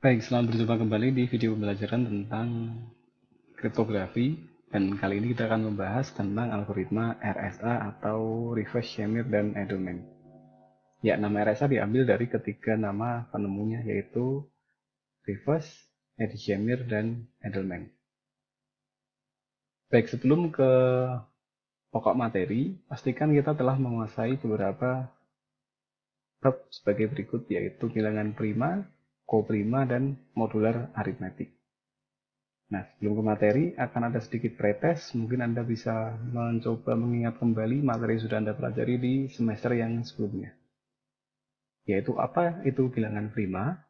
Baik, selamat berjumpa kembali di video pembelajaran tentang kriptografi, dan kali ini kita akan membahas tentang algoritma RSA atau Reverse Shamir dan Edelman. Ya, nama RSA diambil dari ketiga nama penemunya, yaitu Reverse, Eddie Shamir, dan Edelman. Baik, sebelum ke pokok materi, pastikan kita telah menguasai beberapa bab sebagai berikut, yaitu bilangan prima, koprima, dan modular aritmetik. Nah, sebelum ke materi, akan ada sedikit pretest. Mungkin Anda bisa mencoba mengingat kembali materi yang sudah Anda pelajari di semester yang sebelumnya. Yaitu apa itu bilangan prima?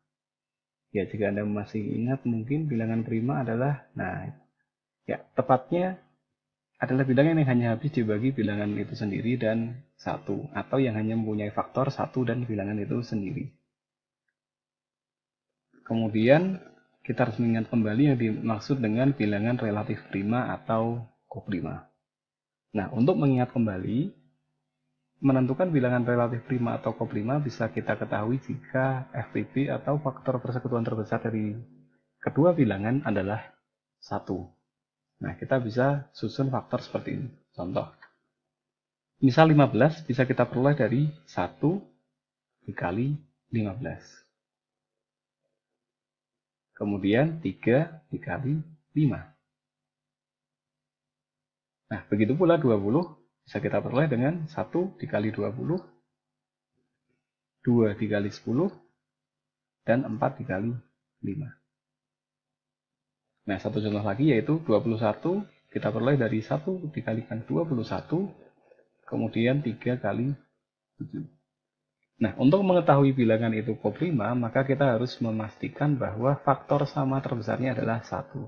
Ya, jika Anda masih ingat, mungkin bilangan prima adalah, ya, tepatnya adalah bilangan yang hanya habis dibagi bilangan itu sendiri dan satu, atau yang hanya mempunyai faktor satu dan bilangan itu sendiri. Kemudian, kita harus mengingat kembali yang dimaksud dengan bilangan relatif prima atau koprima. Nah, untuk mengingat kembali, menentukan bilangan relatif prima atau koprima bisa kita ketahui jika FPB atau faktor persekutuan terbesar dari kedua bilangan adalah 1. Nah, kita bisa susun faktor seperti ini. Contoh, misal 15 bisa kita peroleh dari 1 dikali 15. Kemudian 3 dikali 5. Nah, begitu pula 20 bisa kita peroleh dengan 1 dikali 20, 2 dikali 10, dan 4 dikali 5. Nah, satu contoh lagi yaitu 21 kita peroleh dari 1 dikalikan 21, kemudian 3 kali 7. Nah, untuk mengetahui bilangan itu koprima, maka kita harus memastikan bahwa faktor sama terbesarnya adalah 1.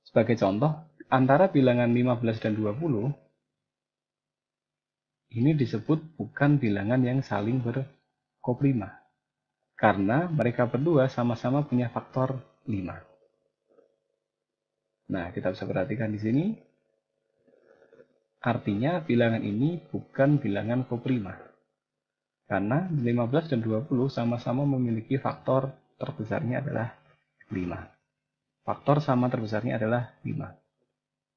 Sebagai contoh, antara bilangan 15 dan 20, ini disebut bukan bilangan yang saling berkoprima, karena mereka berdua sama-sama punya faktor 5. Nah, kita bisa perhatikan di sini, artinya bilangan ini bukan bilangan koprima. Karena 15 dan 20 sama-sama memiliki faktor terbesarnya adalah 5. Faktor sama terbesarnya adalah 5.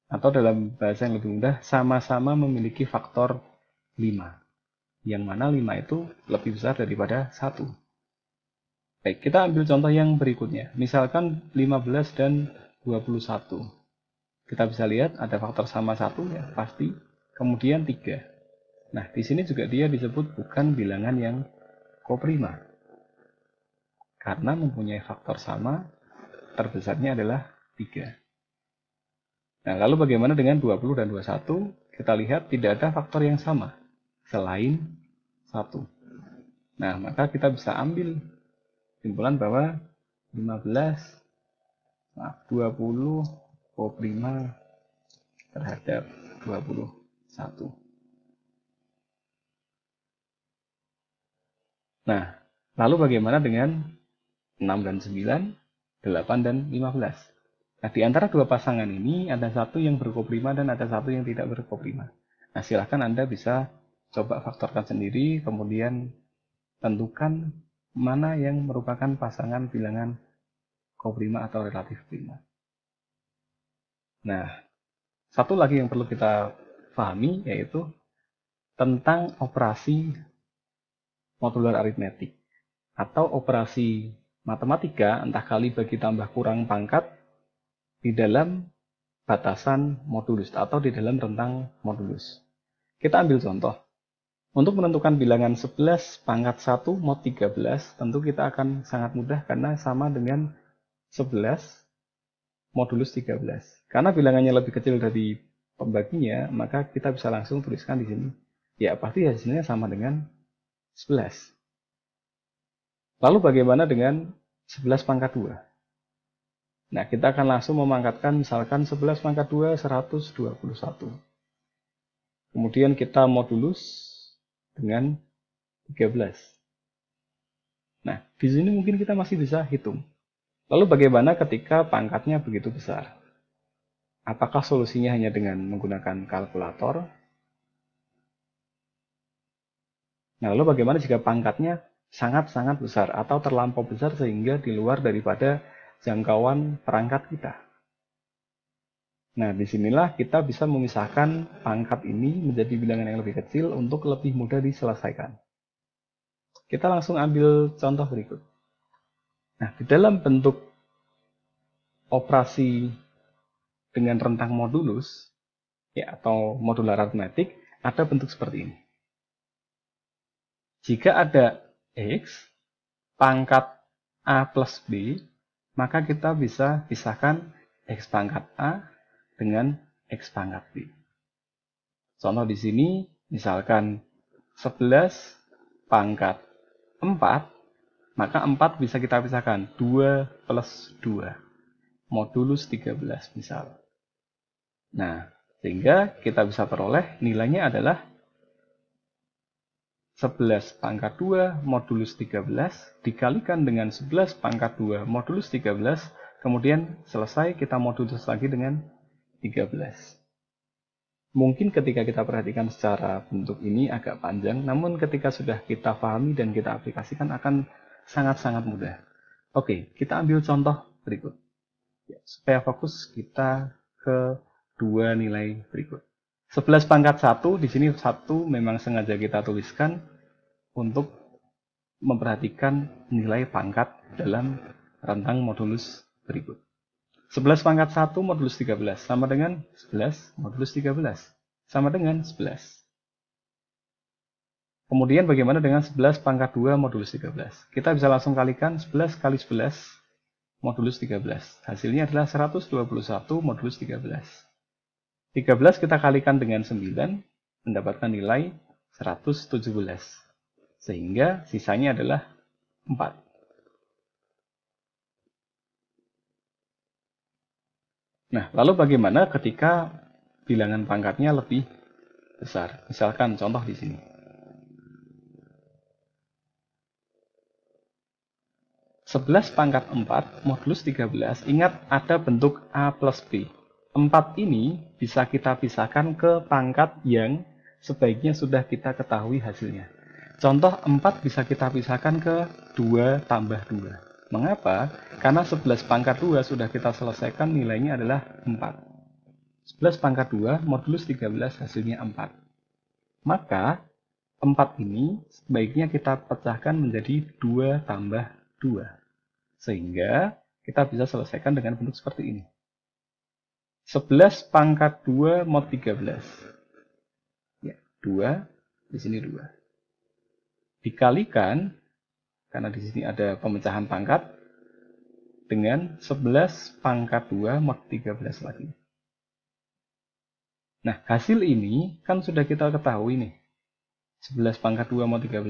Atau dalam bahasa yang lebih mudah, sama-sama memiliki faktor 5. Yang mana 5 itu lebih besar daripada 1. Baik, kita ambil contoh yang berikutnya. Misalkan 15 dan 21. Kita bisa lihat ada faktor sama 1 ya, pasti. Kemudian 3. Nah, di sini juga dia disebut bukan bilangan yang koprima. Karena mempunyai faktor sama, terbesarnya adalah 3. Nah, lalu bagaimana dengan 20 dan 21? Kita lihat tidak ada faktor yang sama, selain 1. Nah, maka kita bisa ambil kesimpulan bahwa 20 koprima terhadap 21. Nah, lalu bagaimana dengan 6 dan 9, 8 dan 15? Nah, di antara dua pasangan ini ada satu yang berkoprima dan ada satu yang tidak berkoprima. Nah, silahkan Anda bisa coba faktorkan sendiri, kemudian tentukan mana yang merupakan pasangan bilangan koprima atau relatif prima. Nah, satu lagi yang perlu kita pahami yaitu tentang operasi modular aritmetik atau operasi matematika entah kali bagi tambah kurang pangkat di dalam batasan modulus atau di dalam rentang modulus. Kita ambil contoh. Untuk menentukan bilangan 11 pangkat 1 mod 13, tentu kita akan sangat mudah karena sama dengan 11 modulus 13. Karena bilangannya lebih kecil dari pembaginya, maka kita bisa langsung tuliskan di sini. Ya, pasti hasilnya sama dengan 11. Lalu bagaimana dengan 11 pangkat 2? Nah, kita akan langsung memangkatkan misalkan 11 pangkat 2, 121. Kemudian kita modulus dengan 13. Nah, di sini mungkin kita masih bisa hitung. Lalu bagaimana ketika pangkatnya begitu besar? Apakah solusinya hanya dengan menggunakan kalkulator? Nah, lalu bagaimana jika pangkatnya sangat-sangat besar atau terlampau besar sehingga di luar daripada jangkauan perangkat kita. Nah, disinilah kita bisa memisahkan pangkat ini menjadi bilangan yang lebih kecil untuk lebih mudah diselesaikan. Kita langsung ambil contoh berikut. Nah, di dalam bentuk operasi dengan rentang modulus, ya, atau modular aritmetik, ada bentuk seperti ini. Jika ada X, pangkat A plus B, maka kita bisa pisahkan X pangkat A dengan X pangkat B. Contoh di sini, misalkan 11 pangkat 4, maka 4 bisa kita pisahkan 2 plus 2, modulus 13 misal. Nah, sehingga kita bisa peroleh nilainya adalah 11 pangkat 2 modulus 13 dikalikan dengan 11 pangkat 2 modulus 13, kemudian selesai kita modulus lagi dengan 13. Mungkin ketika kita perhatikan secara bentuk ini agak panjang, namun ketika sudah kita pahami dan kita aplikasikan akan sangat-sangat mudah. Oke, kita ambil contoh berikut. Ya, supaya fokus kita ke dua nilai berikut. 11 pangkat 1, di sini 1 memang sengaja kita tuliskan untuk memperhatikan nilai pangkat dalam rentang modulus berikut. 11 pangkat 1 modulus 13 sama dengan 11 modulus 13 sama dengan 11. Kemudian bagaimana dengan 11 pangkat 2 modulus 13? Kita bisa langsung kalikan 11 kali 11 modulus 13. Hasilnya adalah 121 modulus 13. 13 kita kalikan dengan 9, mendapatkan nilai 117. Sehingga sisanya adalah 4. Nah, lalu bagaimana ketika bilangan pangkatnya lebih besar? Misalkan contoh di sini. Sebelas pangkat 4 modulus 13, ingat ada bentuk A plus B. 4 ini bisa kita pisahkan ke pangkat yang sebaiknya sudah kita ketahui hasilnya. Contoh 4 bisa kita pisahkan ke 2 tambah 2. Mengapa? Karena 11 pangkat 2 sudah kita selesaikan, nilainya adalah 4. 11 pangkat 2 modulus 13 hasilnya 4. Maka 4 ini sebaiknya kita pecahkan menjadi 2 tambah 2. Sehingga kita bisa selesaikan dengan bentuk seperti ini. 11 pangkat 2 mod 13. Ya, 2, di sini 2. Dikalikan, karena di sini ada pemecahan pangkat, dengan 11 pangkat 2 mod 13 lagi. Nah, hasil ini kan sudah kita ketahui nih. 11 pangkat 2 mod 13.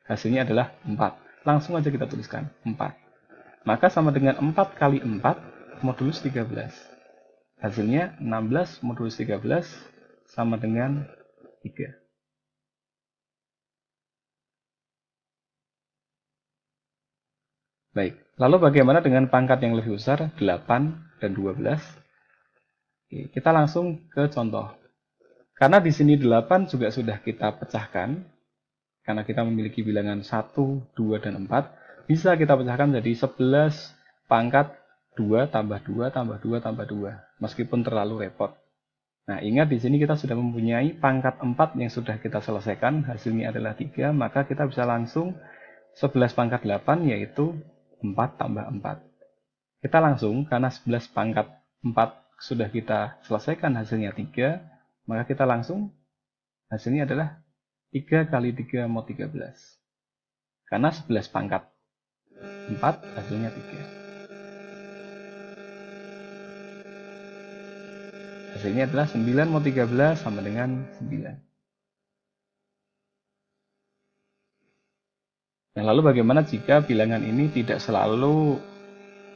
Hasilnya adalah 4. Langsung aja kita tuliskan 4. Maka sama dengan 4 kali 4 modulus 13. Hasilnya 16 modulus 13 sama dengan 3. Baik, lalu bagaimana dengan pangkat yang lebih besar, 8 dan 12? Oke, kita langsung ke contoh. Karena di sini 8 juga sudah kita pecahkan, karena kita memiliki bilangan 1, 2, dan 4, bisa kita pecahkan menjadi 11 pangkat 2 tambah 2 tambah 2 tambah 2, meskipun terlalu repot. Nah, ingat di sini kita sudah mempunyai pangkat 4 yang sudah kita selesaikan, hasilnya adalah 3, maka kita bisa langsung 11 pangkat 8 yaitu 4 tambah 4. Kita langsung, karena 11 pangkat 4 sudah kita selesaikan hasilnya 3, maka kita langsung hasilnya adalah 3 kali 3 mod 13. Karena 11 pangkat 4 hasilnya 3. Hasilnya adalah 9 mod 13 sama dengan 9. Nah, lalu bagaimana jika bilangan ini tidak selalu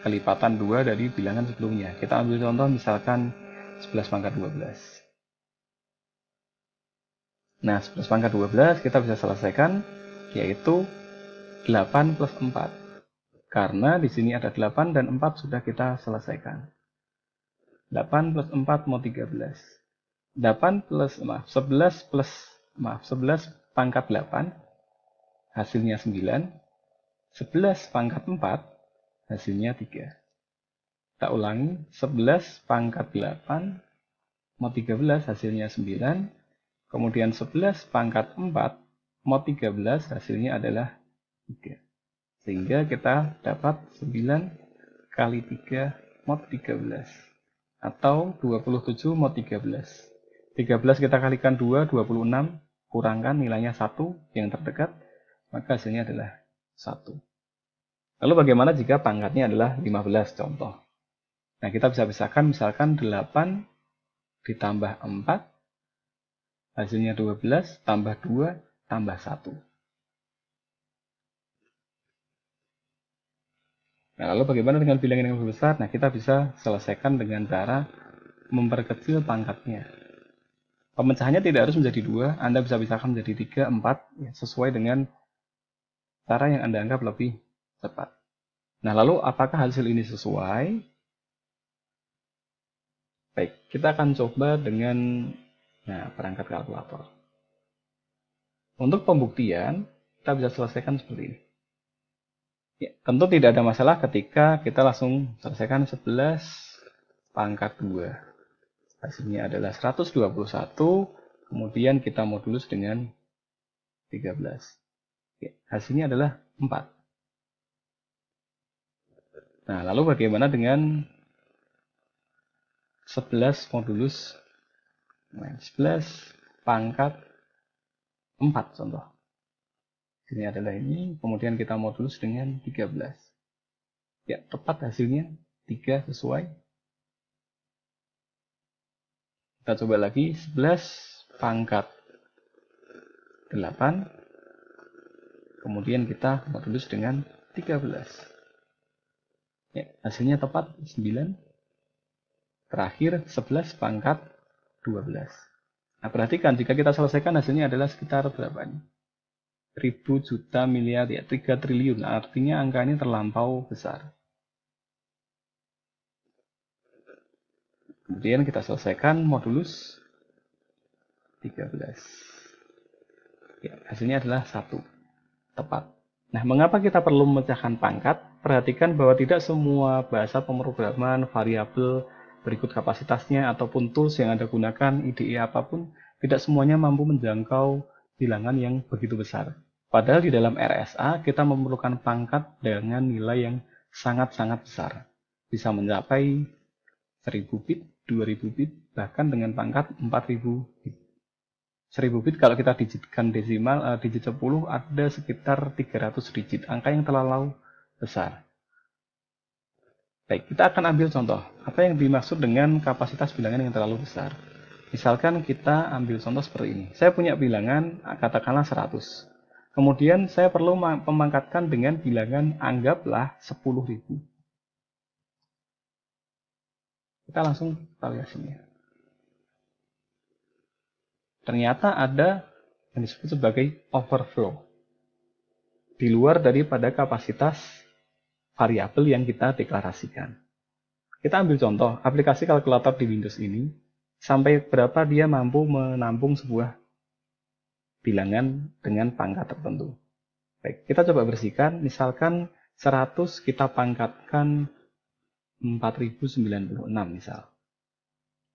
kelipatan 2 dari bilangan sebelumnya? Kita ambil contoh misalkan 11 pangkat 12. Nah, 11 pangkat 12 kita bisa selesaikan, yaitu 8 plus 4. Karena di sini ada 8 dan 4 sudah kita selesaikan. 8 plus 4 mod 13. 11 pangkat 8 hasilnya 9. 11 pangkat 4, hasilnya 3. Kita ulangi, 11 pangkat 8, mod 13, hasilnya 9. Kemudian 11 pangkat 4, mod 13, hasilnya adalah 3. Sehingga kita dapat 9 kali 3 mod 13. Atau 27 mod 13. 13 kita kalikan 2, 26. Kurangkan nilainya 1 yang terdekat. Maka hasilnya adalah 1. Lalu bagaimana jika pangkatnya adalah 15 contoh? Nah, kita bisa pisahkan misalkan 8 ditambah 4, hasilnya 12, tambah 2, tambah 1. Nah, lalu bagaimana dengan bilangan yang lebih besar? Nah, kita bisa selesaikan dengan cara memperkecil pangkatnya. Pemecahannya tidak harus menjadi 2, Anda bisa pisahkan menjadi 3, 4, ya, sesuai dengan cara yang Anda anggap lebih cepat. Nah, lalu apakah hasil ini sesuai? Baik, kita akan coba dengan perangkat kalkulator. Untuk pembuktian, kita bisa selesaikan seperti ini. Ya, tentu tidak ada masalah ketika kita langsung selesaikan 11 pangkat 2. Hasilnya adalah 121, kemudian kita modulus dengan 13. Ya, hasilnya adalah 4. Nah, lalu bagaimana dengan 11 modulus 11 pangkat 4 contoh. Ini adalah ini, kemudian kita modulus dengan 13. Ya, tepat hasilnya 3 sesuai. Kita coba lagi, 11 pangkat 8. Kemudian kita modulus dengan 13. Ya, hasilnya tepat 9. Terakhir 11 pangkat 12. Nah, perhatikan jika kita selesaikan hasilnya adalah sekitar berapa ini? 1000 juta miliar, ya 3 triliun. Artinya angka ini terlampau besar. Kemudian kita selesaikan modulus 13. Ya, hasilnya adalah 1. Tepat. Nah, mengapa kita perlu memecahkan pangkat? Perhatikan bahwa tidak semua bahasa pemrograman, variabel, berikut kapasitasnya, ataupun tools yang Anda gunakan, IDE apapun, tidak semuanya mampu menjangkau bilangan yang begitu besar. Padahal di dalam RSA, kita memerlukan pangkat dengan nilai yang sangat-sangat besar. Bisa mencapai 1000 bit, 2000 bit, bahkan dengan pangkat 4000 bit. 1000 bit kalau kita digitkan desimal, digit 10 ada sekitar 300 digit, angka yang terlalu besar. Baik, kita akan ambil contoh. Apa yang dimaksud dengan kapasitas bilangan yang terlalu besar? Misalkan kita ambil contoh seperti ini. Saya punya bilangan, katakanlah 100. Kemudian saya perlu memangkatkan dengan bilangan anggaplah 10.000. Kita langsung variasinya. Ternyata ada yang disebut sebagai overflow. Di luar daripada kapasitas variabel yang kita deklarasikan. Kita ambil contoh, aplikasi kalkulator di Windows ini, sampai berapa dia mampu menampung sebuah bilangan dengan pangkat tertentu. Baik, kita coba bersihkan, misalkan 100 kita pangkatkan 4096 misal.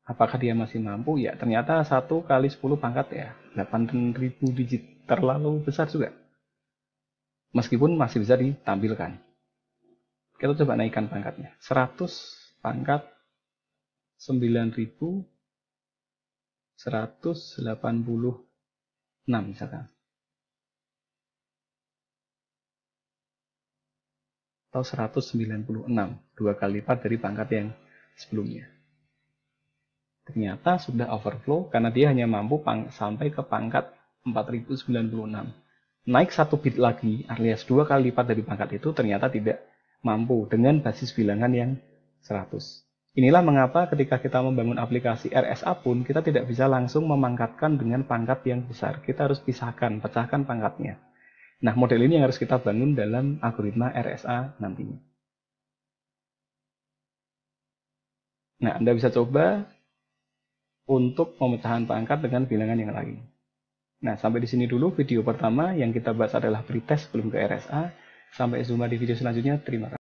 Apakah dia masih mampu? Ya, ternyata 1 kali 10 pangkat ya, 8000 digit, terlalu besar juga. Meskipun masih bisa ditampilkan. Kita coba naikkan pangkatnya. 100 pangkat 9186 misalkan. Atau 196, 2 kali lipat dari pangkat yang sebelumnya. Ternyata sudah overflow karena dia hanya mampu sampai ke pangkat 4096. Naik 1 bit lagi, alias 2 kali lipat dari pangkat itu ternyata tidak mampu dengan basis bilangan yang 100. Inilah mengapa ketika kita membangun aplikasi RSA pun kita tidak bisa langsung memangkatkan dengan pangkat yang besar. Kita harus pisahkan, pecahkan pangkatnya. Nah, model ini yang harus kita bangun dalam algoritma RSA nantinya. Nah, Anda bisa coba untuk pemecahan pangkat dengan bilangan yang lain. Nah, sampai di sini dulu video pertama yang kita bahas adalah pretest sebelum ke RSA. Sampai jumpa di video selanjutnya. Terima kasih.